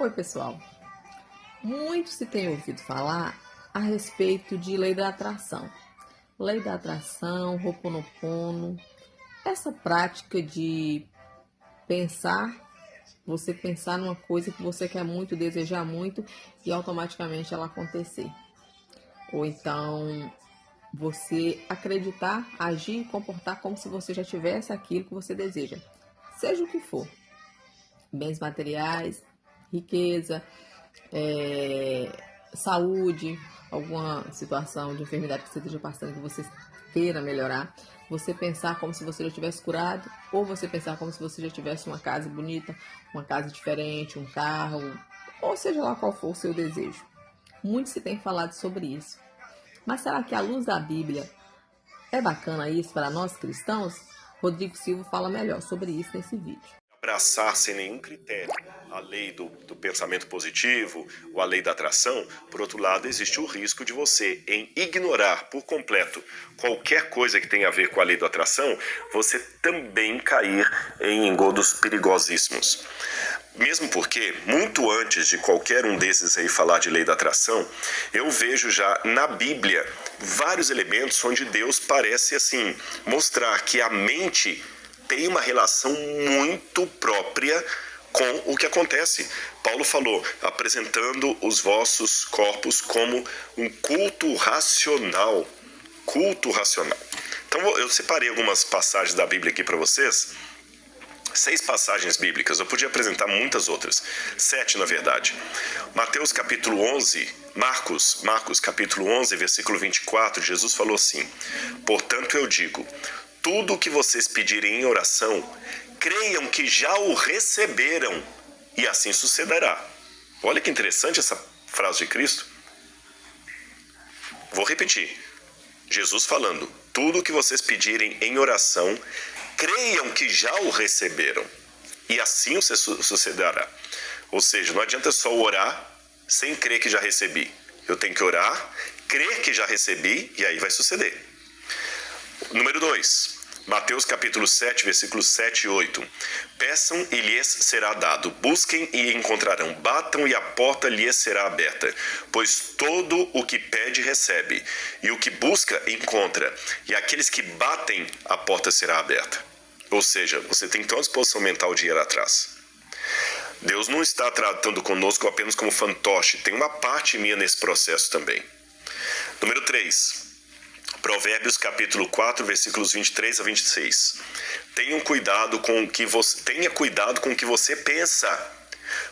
Oi, pessoal. Muito se tem ouvido falar a respeito de lei da atração. Lei da atração, Ho'oponopono, essa prática de você pensar numa coisa que você quer muito, desejar muito e automaticamente ela acontecer. Ou então você acreditar, agir e comportar como se você já tivesse aquilo que você deseja. Seja o que for. Bens materiais, riqueza, saúde, alguma situação de enfermidade que você esteja passando que você queira melhorar, você pensar como se você já tivesse curado, ou você pensar como se você já tivesse uma casa bonita, uma casa diferente, um carro, ou seja lá qual for o seu desejo. Muito se tem falado sobre isso. Mas será que à luz da Bíblia é bacana isso para nós cristãos? Rodrigo Silva fala melhor sobre isso nesse vídeo. Abraçar sem nenhum critério a lei do pensamento positivo ou a lei da atração, por outro lado, existe o risco de você, em ignorar por completo qualquer coisa que tenha a ver com a lei da atração, você também cair em engodos perigosíssimos. Mesmo porque, muito antes de qualquer um desses aí falar de lei da atração, eu vejo já na Bíblia vários elementos onde Deus parece assim mostrar que a mente tem uma relação muito própria com o que acontece. Paulo falou, apresentando os vossos corpos como um culto racional. Culto racional. Então eu separei algumas passagens da Bíblia aqui para vocês. 6 passagens bíblicas, eu podia apresentar muitas outras, 7 na verdade. Mateus capítulo 11, Marcos capítulo 11, versículo 24, Jesus falou assim: portanto eu digo, tudo o que vocês pedirem em oração, creiam que já o receberam, e assim sucederá. Olha que interessante essa frase de Cristo. Vou repetir. Jesus falando, tudo o que vocês pedirem em oração, creiam que já o receberam, e assim sucederá. Ou seja, não adianta só orar sem crer que já recebi. Eu tenho que orar, crer que já recebi, e aí vai suceder. Número 2, Mateus capítulo 7, versículos 7 e 8. Peçam e lhes será dado, busquem e encontrarão, batam e a porta lhes será aberta. Pois todo o que pede recebe, e o que busca encontra, e aqueles que batem, a porta será aberta. Ou seja, você tem toda a disposição mental de ir atrás. Deus não está tratando conosco apenas como fantoche, tem uma parte minha nesse processo também. Número 3. Provérbios capítulo 4, versículos 23 a 26. Tenha cuidado com o que você pensa,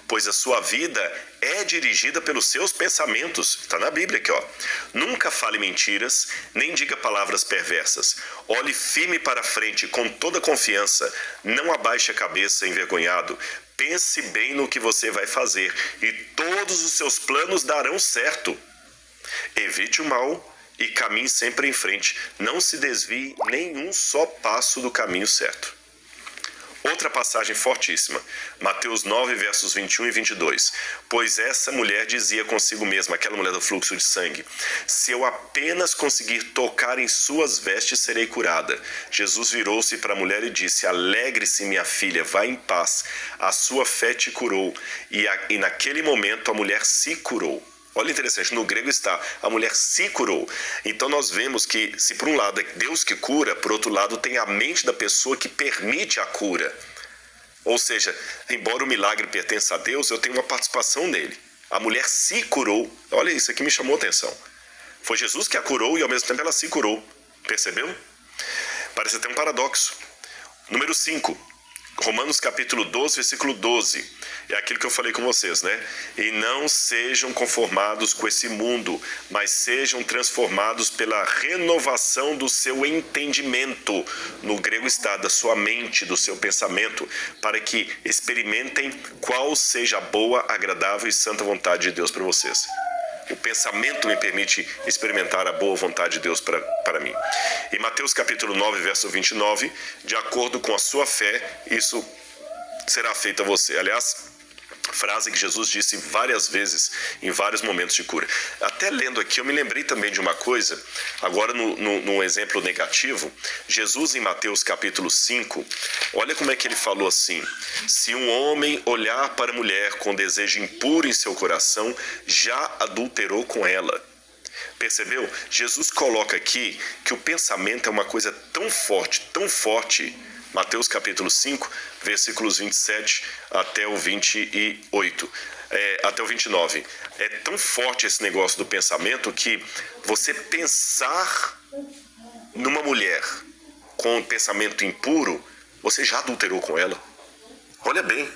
pois a sua vida é dirigida pelos seus pensamentos. Está na Bíblia aqui, ó. Nunca fale mentiras, nem diga palavras perversas. Olhe firme para frente com toda confiança. Não abaixe a cabeça envergonhado. Pense bem no que você vai fazer e todos os seus planos darão certo. Evite o mal e caminhe sempre em frente. Não se desvie nenhum só passo do caminho certo. Outra passagem fortíssima, Mateus 9, versos 21 e 22. Pois essa mulher dizia consigo mesma, aquela mulher do fluxo de sangue, se eu apenas conseguir tocar em suas vestes, serei curada. Jesus virou-se para a mulher e disse, alegre-se, minha filha, vá em paz, a sua fé te curou. E naquele momento a mulher se curou. Olha interessante, no grego está, a mulher se curou. Então nós vemos que, se por um lado é Deus que cura, por outro lado tem a mente da pessoa que permite a cura. Ou seja, embora o milagre pertença a Deus, eu tenho uma participação nele. A mulher se curou. Olha, isso aqui me chamou a atenção. Foi Jesus que a curou e ao mesmo tempo ela se curou. Percebeu? Parece até um paradoxo. Número 5. Romanos capítulo 12, versículo 12. É aquilo que eu falei com vocês, né? E não sejam conformados com esse mundo, mas sejam transformados pela renovação do seu entendimento. No grego está, da sua mente, do seu pensamento, para que experimentem qual seja a boa, agradável e santa vontade de Deus para vocês. O pensamento me permite experimentar a boa vontade de Deus para mim. Em Mateus capítulo 9, verso 29, de acordo com a sua fé, isso será feito a você. Aliás, Frase que Jesus disse várias vezes, em vários momentos de cura. Até lendo aqui, eu me lembrei também de uma coisa, agora num exemplo negativo. Jesus, em Mateus capítulo 5, olha como é que ele falou assim: se um homem olhar para a mulher com desejo impuro em seu coração, já adulterou com ela. Percebeu? Jesus coloca aqui que o pensamento é uma coisa tão forte. Mateus capítulo 5, versículos 27 até o 28, até o 29. É tão forte esse negócio do pensamento que você pensar numa mulher com um pensamento impuro, você já adulterou com ela. Olha bem.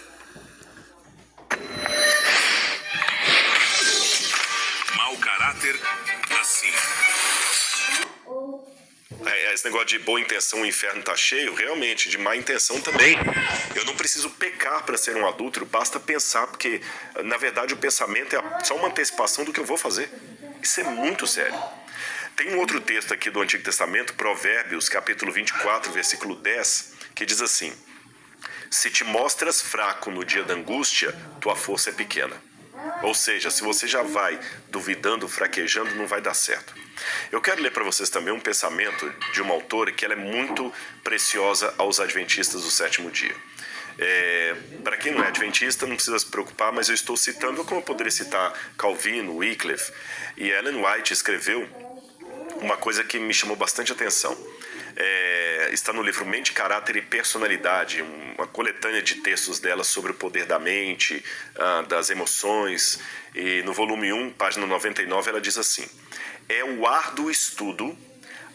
Mau caráter acima. Esse negócio de boa intenção, o inferno tá cheio, realmente, de má intenção também. Eu não preciso pecar para ser um adúltero, basta pensar, porque, na verdade, o pensamento é só uma antecipação do que eu vou fazer. Isso é muito sério. Tem um outro texto aqui do Antigo Testamento, Provérbios, capítulo 24, versículo 10, que diz assim: se te mostras fraco no dia da angústia, tua força é pequena. Ou seja, se você já vai duvidando, fraquejando, não vai dar certo. Eu quero ler para vocês também um pensamento de uma autora que ela é muito preciosa aos adventistas do sétimo dia. Para quem não é adventista, não precisa se preocupar, mas eu estou citando, como eu poderia citar Calvino, Wycliffe, e Ellen White escreveu uma coisa que me chamou bastante atenção. Está no livro Mente, Caráter e Personalidade, uma coletânea de textos dela sobre o poder da mente, das emoções, e no volume 1, página 99, ela diz assim: é o árduo estudo,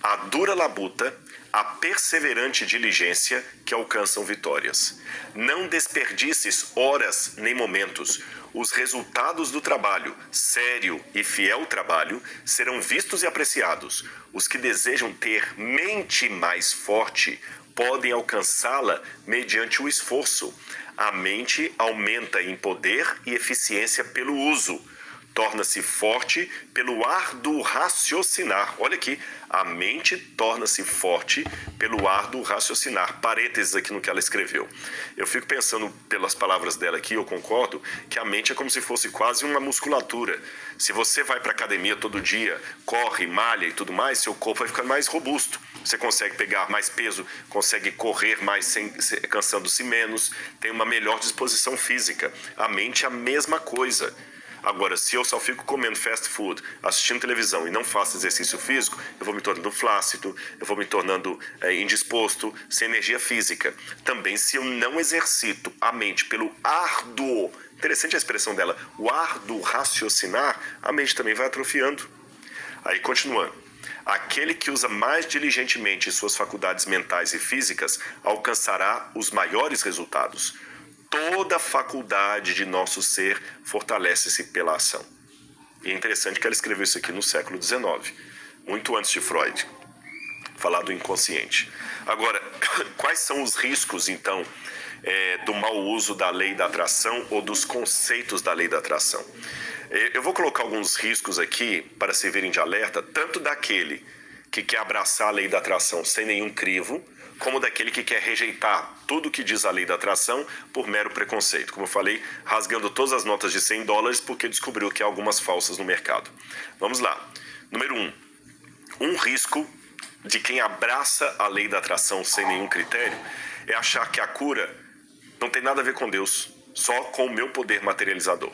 a dura labuta, a perseverante diligência que alcançam vitórias. Não desperdices horas nem momentos. Os resultados do trabalho, sério e fiel trabalho, serão vistos e apreciados. Os que desejam ter mente mais forte podem alcançá-la mediante o esforço. A mente aumenta em poder e eficiência pelo uso. Torna-se forte pelo árduo raciocinar. Olha aqui, a mente torna-se forte pelo árduo raciocinar. Parênteses aqui no que ela escreveu. Eu fico pensando, pelas palavras dela aqui, eu concordo, que a mente é como se fosse quase uma musculatura. Se você vai para a academia todo dia, corre, malha e tudo mais, seu corpo vai ficando mais robusto. Você consegue pegar mais peso, consegue correr mais cansando-se menos, tem uma melhor disposição física. A mente é a mesma coisa. Agora, se eu só fico comendo fast food, assistindo televisão e não faço exercício físico, eu vou me tornando flácido, eu vou me tornando indisposto, sem energia física. Também, se eu não exercito a mente pelo árduo, interessante a expressão dela, o árduo raciocinar, a mente também vai atrofiando. Aí, continuando. Aquele que usa mais diligentemente suas faculdades mentais e físicas alcançará os maiores resultados. Toda a faculdade de nosso ser fortalece-se pela ação. E é interessante que ela escreveu isso aqui no século XIX, muito antes de Freud, falar do inconsciente. Agora, quais são os riscos, então, do mau uso da lei da atração ou dos conceitos da lei da atração? Eu vou colocar alguns riscos aqui para servirem de alerta, tanto daquele que quer abraçar a lei da atração sem nenhum crivo, como daquele que quer rejeitar tudo que diz a lei da atração por mero preconceito. Como eu falei, rasgando todas as notas de $100 porque descobriu que há algumas falsas no mercado. Vamos lá. Número 1. Um risco de quem abraça a lei da atração sem nenhum critério é achar que a cura não tem nada a ver com Deus, só com o meu poder materializador.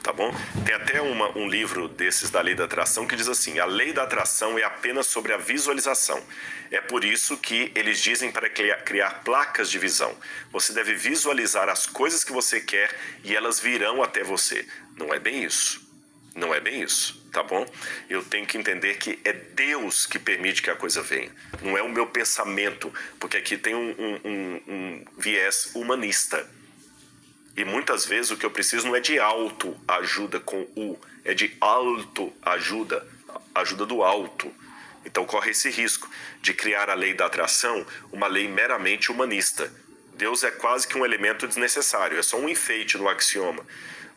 Tá bom? Tem até um livro desses da lei da atração que diz assim: a lei da atração é apenas sobre a visualização. É por isso que eles dizem para criar placas de visão. Você deve visualizar as coisas que você quer e elas virão até você. Não é bem isso. Não é bem isso, tá bom? Eu tenho que entender que é Deus que permite que a coisa venha. Não é o meu pensamento, porque aqui tem um viés humanista. E muitas vezes o que eu preciso não é de autoajuda com U, é de autoajuda, ajuda do alto. Então corre esse risco de criar a lei da atração uma lei meramente humanista. Deus é quase que um elemento desnecessário, é só um enfeite no axioma.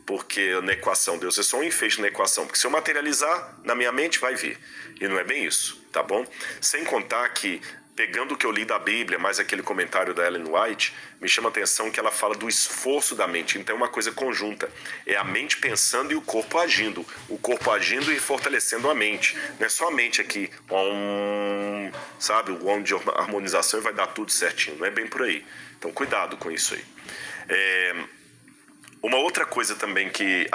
Porque na equação, Deus é só um enfeite na equação. Porque se eu materializar, na minha mente vai vir. E não é bem isso, tá bom? Sem contar que pegando o que eu li da Bíblia, mais aquele comentário da Ellen White, me chama a atenção que ela fala do esforço da mente. Então é uma coisa conjunta. É a mente pensando e o corpo agindo. O corpo agindo e fortalecendo a mente. Não é só a mente aqui, sabe, o om de harmonização e vai dar tudo certinho. Não é bem por aí. Então cuidado com isso aí. Uma outra coisa também que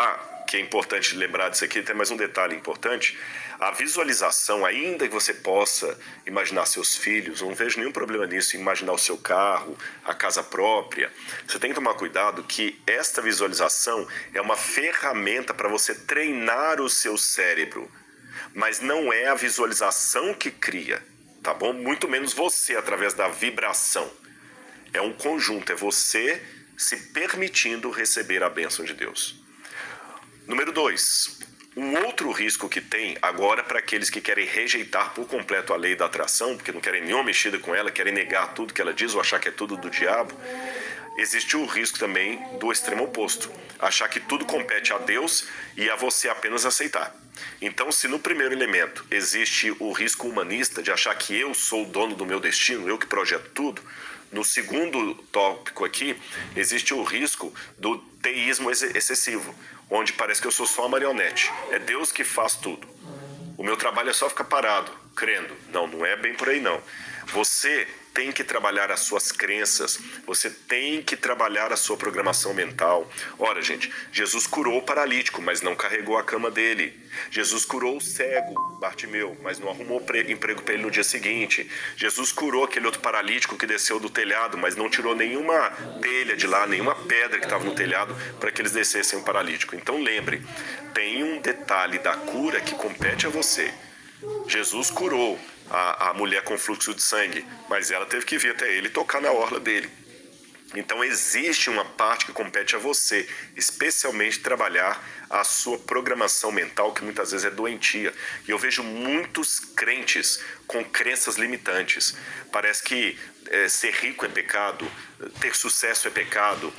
é importante lembrar disso aqui, tem mais um detalhe importante. A visualização, ainda que você possa imaginar seus filhos, não vejo nenhum problema nisso, imaginar o seu carro, a casa própria. Você tem que tomar cuidado que esta visualização é uma ferramenta para você treinar o seu cérebro. Mas não é a visualização que cria, tá bom? Muito menos você, através da vibração. É um conjunto, é você se permitindo receber a bênção de Deus. Número 2, um outro risco que tem agora para aqueles que querem rejeitar por completo a lei da atração, porque não querem nenhuma mexida com ela, querem negar tudo que ela diz ou achar que é tudo do diabo, existe o risco também do extremo oposto, achar que tudo compete a Deus e a você apenas aceitar. Então, se no primeiro elemento existe o risco humanista de achar que eu sou o dono do meu destino, eu que projeto tudo, no segundo tópico aqui, existe o risco do teísmo excessivo, onde parece que eu sou só uma marionete. É Deus que faz tudo. O meu trabalho é só ficar parado, crendo. Não é bem por aí não. Você tem que trabalhar as suas crenças, você tem que trabalhar a sua programação mental. Ora, gente, Jesus curou o paralítico, mas não carregou a cama dele. Jesus curou o cego, Bartimeu, mas não arrumou emprego para ele no dia seguinte. Jesus curou aquele outro paralítico que desceu do telhado, mas não tirou nenhuma telha de lá, nenhuma pedra que estava no telhado para que eles descessem o paralítico. Então lembre, tem um detalhe da cura que compete a você. Jesus curou a mulher com fluxo de sangue, mas ela teve que vir até ele e tocar na orla dele. Então existe uma parte que compete a você, especialmente trabalhar a sua programação mental, que muitas vezes é doentia. E eu vejo muitos crentes com crenças limitantes. Parece que ser rico é pecado, ter sucesso é pecado,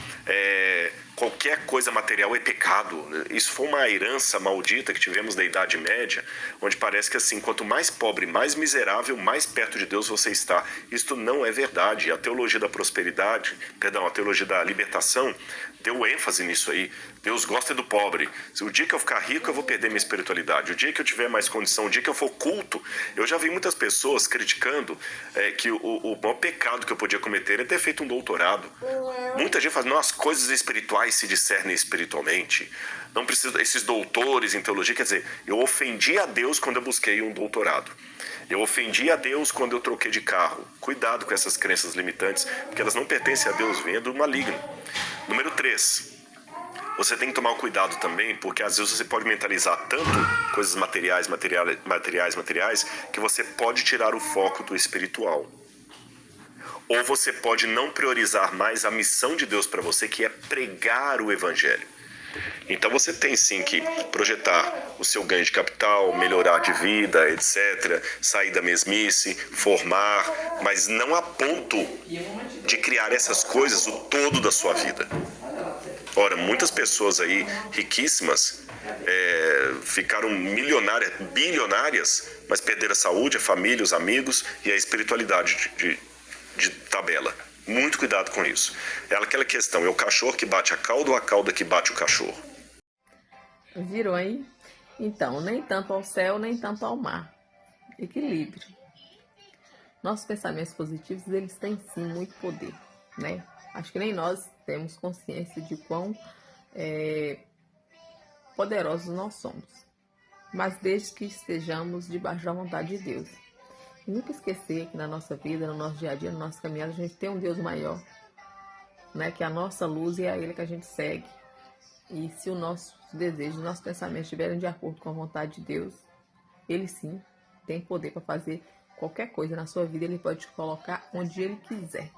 qualquer coisa material é pecado. Isso foi uma herança maldita que tivemos da Idade Média, onde parece que assim, quanto mais pobre, mais miserável, mais perto de Deus você está. Isto não é verdade. A teologia da prosperidade, a teologia da libertação, deu ênfase nisso aí. Deus gosta do pobre. O dia que eu ficar rico, eu vou perder minha espiritualidade. O dia que eu tiver mais condição, o dia que eu for culto. Eu já vi muitas pessoas criticando que o maior pecado que eu podia cometer é ter feito um doutorado. Muita gente fala, as coisas espirituais se discernem espiritualmente. Não precisa, esses doutores em teologia, quer dizer, eu ofendi a Deus quando eu busquei um doutorado. Eu ofendi a Deus quando eu troquei de carro. Cuidado com essas crenças limitantes, porque elas não pertencem a Deus, vêm do maligno. Número 3. Você tem que tomar cuidado também, porque às vezes você pode mentalizar tanto coisas materiais, que você pode tirar o foco do espiritual. Ou você pode não priorizar mais a missão de Deus para você, que é pregar o evangelho. Então você tem sim que projetar o seu ganho de capital, melhorar de vida, etc., sair da mesmice, formar, mas não a ponto de criar essas coisas o todo da sua vida. Ora, muitas pessoas aí riquíssimas ficaram milionárias, bilionárias, mas perderam a saúde, a família, os amigos e a espiritualidade de tabela. Muito cuidado com isso. É aquela questão, é o cachorro que bate a cauda ou a cauda que bate o cachorro? Viram aí? Então, nem tanto ao céu, nem tanto ao mar. Equilíbrio. Nossos pensamentos positivos, eles têm sim muito poder, né? Acho que nem nós temos consciência de quão poderosos nós somos. Mas desde que estejamos debaixo da vontade de Deus. E nunca esquecer que na nossa vida, no nosso dia a dia, no nosso caminhada, a gente tem um Deus maior, né? Que é a nossa luz e é a Ele que a gente segue. E se o nosso desejo, os nossos pensamentos estiverem de acordo com a vontade de Deus, Ele sim tem poder para fazer qualquer coisa na sua vida. Ele pode te colocar onde Ele quiser.